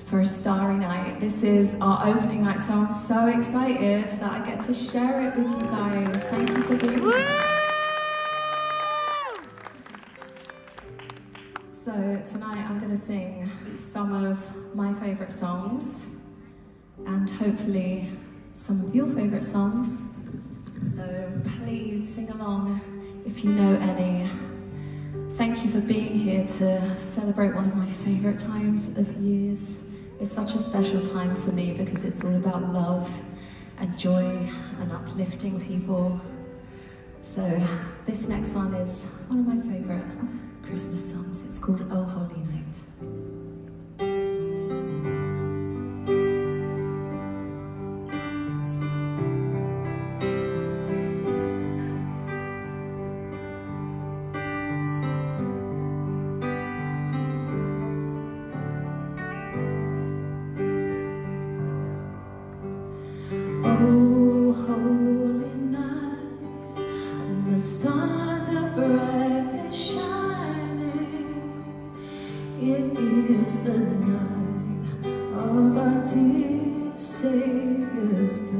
for a starry night. This is our opening night, so I'm so excited that I get to share it with you guys. Thank you for being here. So tonight I'm going to sing some of my favourite songs and hopefully some of your favourite songs. So please sing along if you know any. Thank you for being here to celebrate one of my favourite times of years. It's such a special time for me because it's all about love and joy and uplifting people. So this next one is one of my favourite Christmas songs. It's called Oh Holy Night. Oh, holy night, and the stars are brightly shining. It is the night of our dear Savior's birth.